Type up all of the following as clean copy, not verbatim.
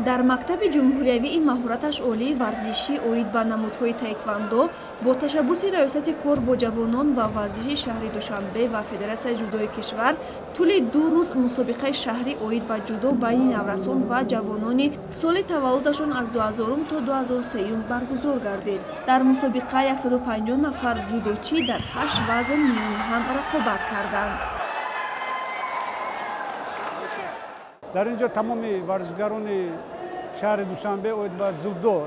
дар мактаби ҷумҳуриявии маҳораташ олии варзишӣ оид ба намудҳои таеквондо бо ташаббуси раёсати кор бо ҷавонон ва варзиши шаҳри Душанбе ва Федератсияи ҷудои кишвар тӯли 2 рӯз мусобиқаи шаҳрӣ оид ба ҷудо байни наврасон ва ҷавонони соли таваллудашон аз 2000 то 2003 баргузор гардид. Дар мусобиқа 150 нафар ҷудочӣ дар 8 вазн миёни ҳам рақобат карданд. در اینجا تمام ورزشگران شهر دوشنبه و جودو،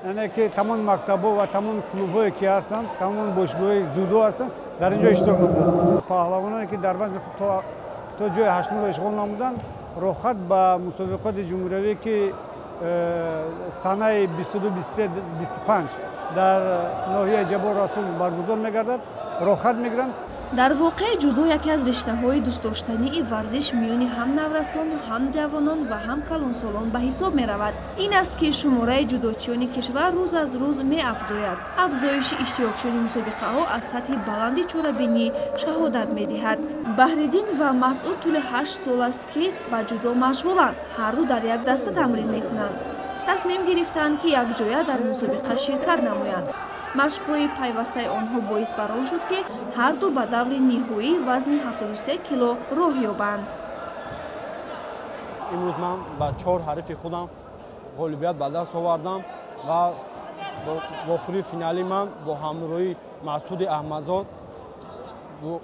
یعنی که تمام مکتب‌ها و تمام کلوب‌هایی که هستند، تمام باشگاه‌های جودو هستند، در اینجا اشتراک می‌کنند. پهلوانانی که در ورزش تا جای هشتم رو اشغال نمودند، راحت به مسابقات جمهوری که سال 22-23-25 در ناحیه جبال رسول برگزار می‌گردد، راحت می‌گیرند. дар воқеъ ҷудо яке аз риштаҳои дӯстдоштании варзиш миёни ҳам наврасон, ҳам ҷавонон ва ҳам калонсолон ба ҳисоб меравад. ин аст ки шумораи ҷудочиёни кишвар рӯз аз рӯз меафзояд. афзоиши иштирокчиёни мусобиқаҳо аз сатҳи баланди чорабинӣ шаҳодат медиҳад. Баҳриддин ва Масъуд тӯли 8 сол аст ки ба ҷудо машғуланд. ҳарду дар як даста тамрин мекунанд. тасмим гирифтанд ки якҷоя дар мусобиқа ширкат намоянд. машқҳои пайвастаи онҳо боис бар он шуд ки ҳарду ба даври ниҳоӣ вазни 73 кило роҳ ёбанд. имрӯз ман ба 4 ҳарифи худам ғолибият ба даст овардам ва вохӯрии финалӣ ман бо ҳамроҳии Масъуди Аҳмадзод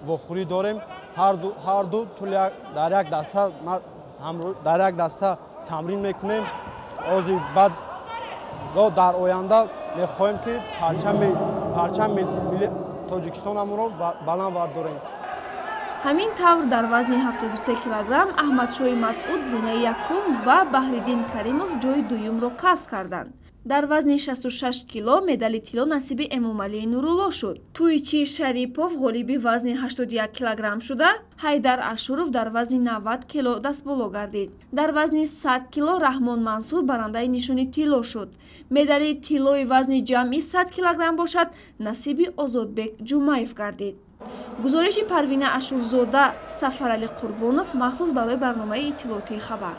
вохӯрӣ дорем. ҳарду дар як даста тамрин мекунем. ози баъд дар оянда мехоҳем ки парчами Тоҷикистонамонро баланд вардорем. ҳамин тавр дар вазни 73 килограмм Аҳмадшоҳи Масъуд зинаи якум ва Баҳриддин Каримов ҷои дуюмро касб карданд. дар вазни 66 кило медали тилло насиби Эмомалии Нурулло шуд. Туйчи Шарипов ғолиби вазни 81 килограмм шуда, Ҳайдар Ашуров дар вазни 90 кило дастболо гардид. Дар вазни 100 кило Раҳмон Мансур барандаи нишони тилло шуд. Медали тиллои вазни ҷамъи 100 килограмм бошад, насиби Озодбек Ҷумаев гардид. гузориши Парвина Ашурзода, Сафарали Қурбонов махсус барои барномаи иттилоотии Хабар.